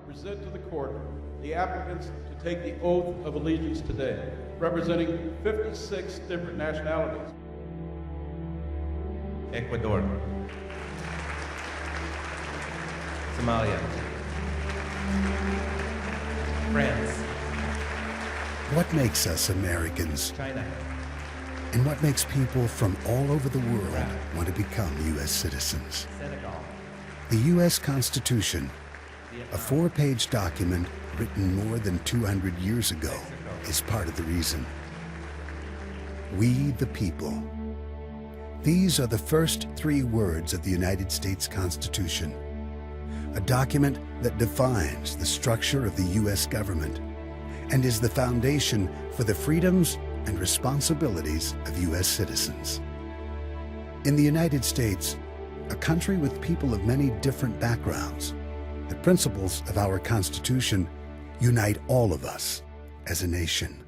present to the court the applicants to take the oath of allegiance today, representing 56 different nationalities. Ecuador, Somalia, France, What makes us Americans? China, And what makes people from all over the world want to become U.S. citizens? Senegal, The U.S. Constitution, a 4-page document written more than 200 years ago, is part of the reason. We the people. These are the first 3 words of the United States Constitution, a document that defines the structure of the U.S. government and is the foundation for the freedoms and responsibilities of U.S. citizens. In the United States, a country with people of many different backgrounds, the principles of our Constitution unite all of us as a nation.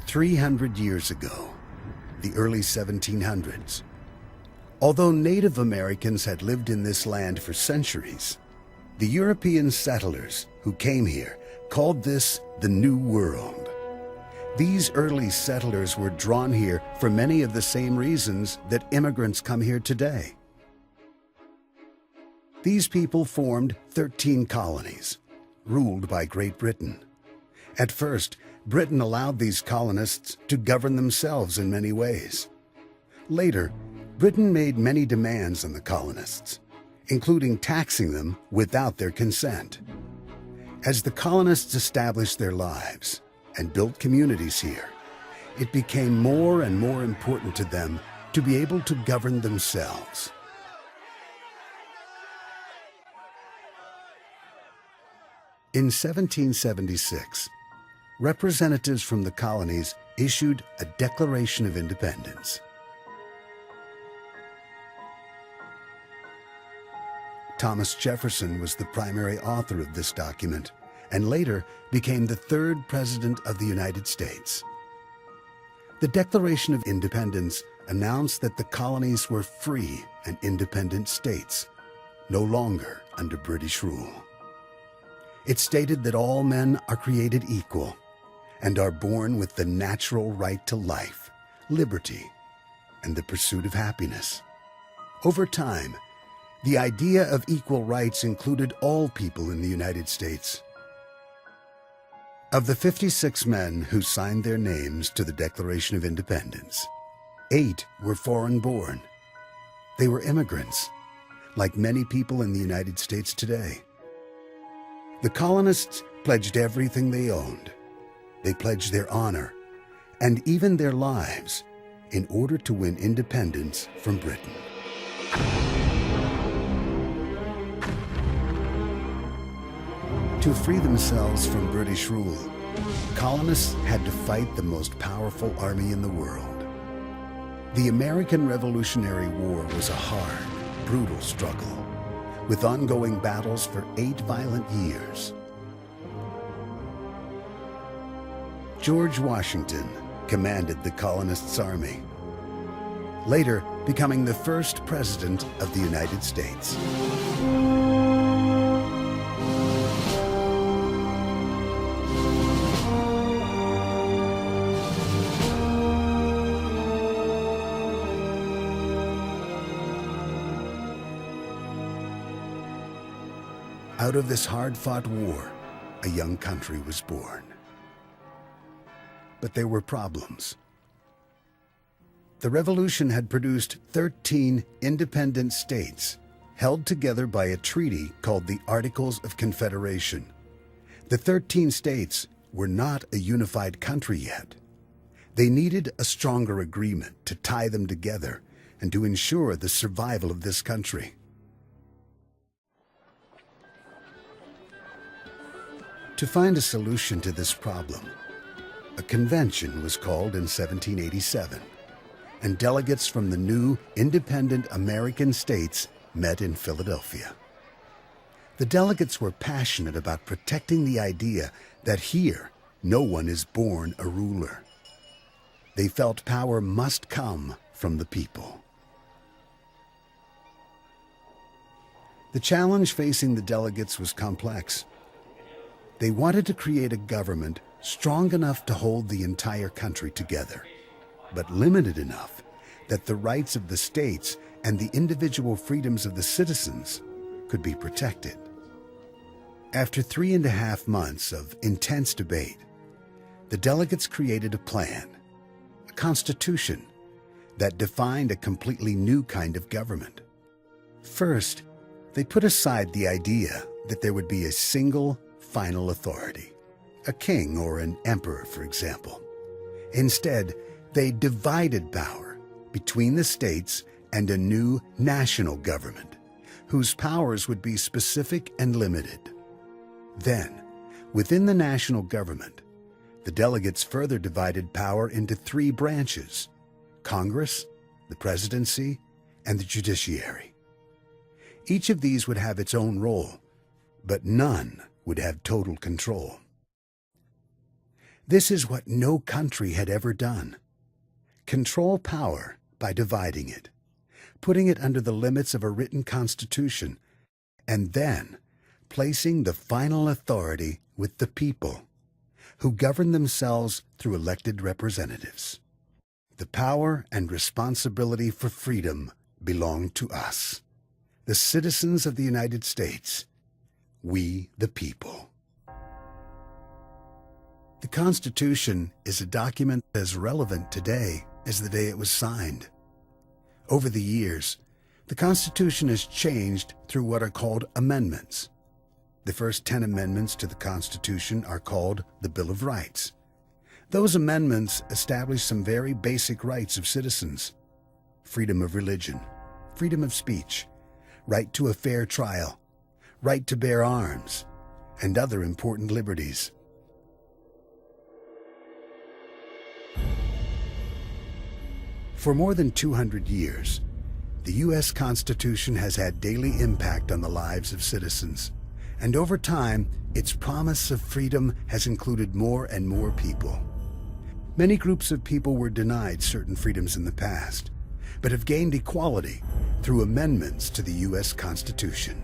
"300 years ago, the early 1700s, although Native Americans had lived in this land for centuries, the European settlers who came here called this the New World. These early settlers were drawn here for many of the same reasons that immigrants come here today. These people formed 13 colonies, ruled by Great Britain. At first, Britain allowed these colonists to govern themselves in many ways. Later, Britain made many demands on the colonists, including taxing them without their consent. As the colonists established their lives and built communities here, it became more and more important to them to be able to govern themselves. In 1776, representatives from the colonies issued a Declaration of Independence. Thomas Jefferson was the primary author of this document and later became the 3rd President of the United States. The Declaration of Independence announced that the colonies were free and independent states, no longer under British rule. It stated that all men are created equal and are born with the natural right to life, liberty, and the pursuit of happiness. Over time, the idea of equal rights included all people in the United States. Of the 56 men who signed their names to the Declaration of Independence, 8 were foreign-born. They were immigrants, like many people in the United States today. The colonists pledged everything they owned. They pledged their honor and even their lives in order to win independence from Britain. To free themselves from British rule, colonists had to fight the most powerful army in the world. The American Revolutionary War was a hard, brutal struggle, with ongoing battles for 8 violent years. George Washington commanded the colonists' army, later becoming the first president of the United States. Out of this hard-fought war, a young country was born. But there were problems. The revolution had produced 13 independent states held together by a treaty called the Articles of Confederation. The 13 states were not a unified country yet. They needed a stronger agreement to tie them together and to ensure the survival of this country. To find a solution to this problem, a convention was called in 1787, and delegates from the new independent American states met in Philadelphia. The delegates were passionate about protecting the idea that here, no one is born a ruler. They felt power must come from the people. The challenge facing the delegates was complex. They wanted to create a government strong enough to hold the entire country together, but limited enough that the rights of the states and the individual freedoms of the citizens could be protected. After 3.5 months of intense debate, the delegates created a plan, a constitution, that defined a completely new kind of government. First, they put aside the idea that there would be a single final authority, a king or an emperor, for example. Instead, they divided power between the states and a new national government, whose powers would be specific and limited. Then, within the national government, the delegates further divided power into 3 branches: Congress, the presidency, and the judiciary. Each of these would have its own role, but none would have total control. This is what no country had ever done. Control power by dividing it, putting it under the limits of a written constitution, and then placing the final authority with the people, who govern themselves through elected representatives. The power and responsibility for freedom belong to us, the citizens of the United States, we the people. The Constitution is a document as relevant today as the day it was signed. Over the years, the Constitution has changed through what are called amendments. The first 10 amendments to the Constitution are called the Bill of Rights. Those amendments establish some very basic rights of citizens: freedom of religion, freedom of speech, right to a fair trial, right to bear arms, and other important liberties. For more than 200 years, the U.S. Constitution has had daily impact on the lives of citizens, and over time, its promise of freedom has included more and more people. Many groups of people were denied certain freedoms in the past, but have gained equality through amendments to the U.S. Constitution.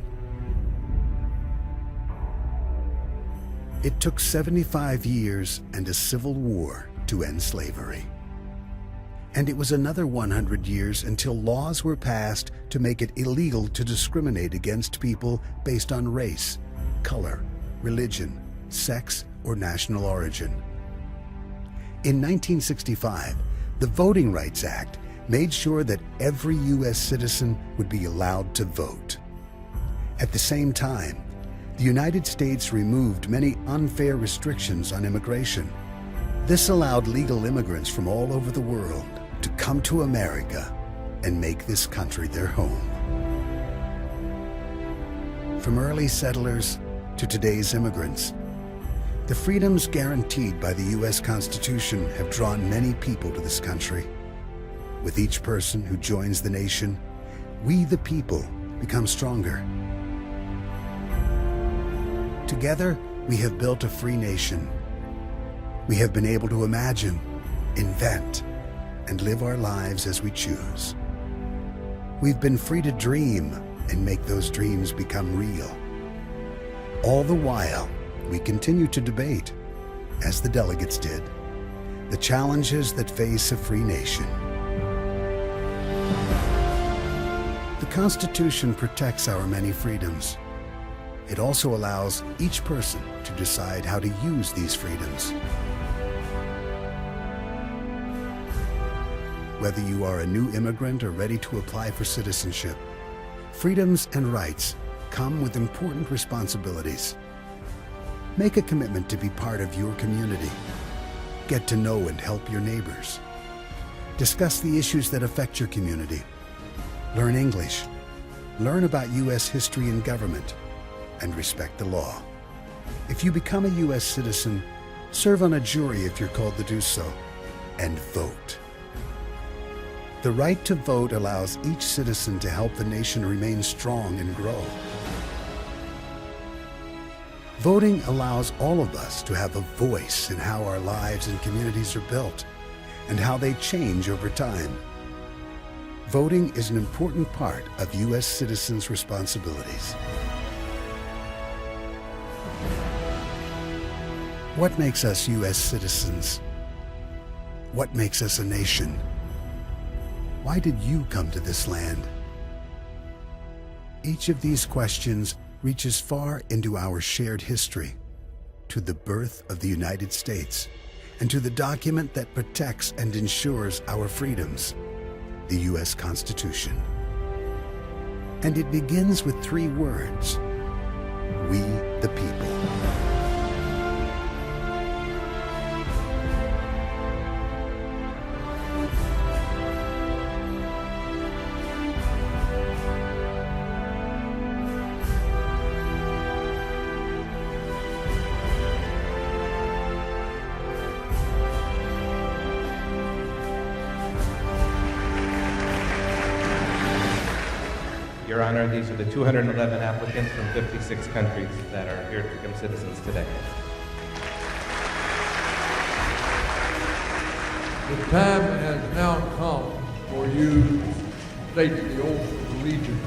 It took 75 years and a civil war to end slavery. And it was another 100 years until laws were passed to make it illegal to discriminate against people based on race, color, religion, sex, or national origin. In 1965, the Voting Rights Act made sure that every U.S. citizen would be allowed to vote. At the same time, the United States removed many unfair restrictions on immigration. This allowed legal immigrants from all over the world to come to America and make this country their home. From early settlers to today's immigrants, the freedoms guaranteed by the U.S. Constitution have drawn many people to this country. With each person who joins the nation, we the people become stronger. Together, we have built a free nation. We have been able to imagine, invent, and live our lives as we choose. We've been free to dream and make those dreams become real. All the while, we continue to debate, as the delegates did, the challenges that face a free nation. The Constitution protects our many freedoms. It also allows each person to decide how to use these freedoms. Whether you are a new immigrant or ready to apply for citizenship, freedoms and rights come with important responsibilities. Make a commitment to be part of your community. Get to know and help your neighbors. Discuss the issues that affect your community. Learn English. Learn about U.S. history and government, and respect the law. If you become a U.S. citizen, serve on a jury if you're called to do so, and vote. The right to vote allows each citizen to help the nation remain strong and grow. Voting allows all of us to have a voice in how our lives and communities are built, and how they change over time. voting is an important part of U.S. citizens' responsibilities. What makes us U.S. citizens? What makes us a nation? Why did you come to this land? Each of these questions reaches far into our shared history, to the birth of the United States, and to the document that protects and ensures our freedoms, the U.S. Constitution. And it begins with 3 words: we the people. Your Honor, these are the 211 applicants from 56 countries that are here to become citizens today. The time has now come for you to take the oath of allegiance.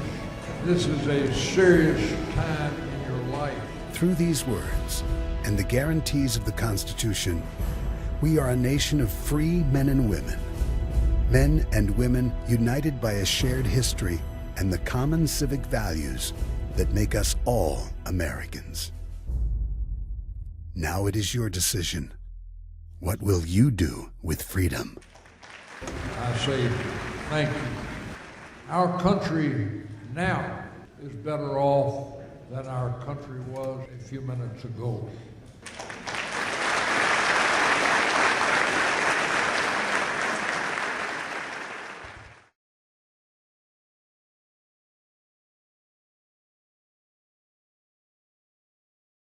This is a serious time in your life. Through these words and the guarantees of the Constitution, we are a nation of free men and women united by a shared history and the common civic values that make us all Americans. Now it is your decision. What will you do with freedom? I say thank you. Our country now is better off than our country was a few minutes ago.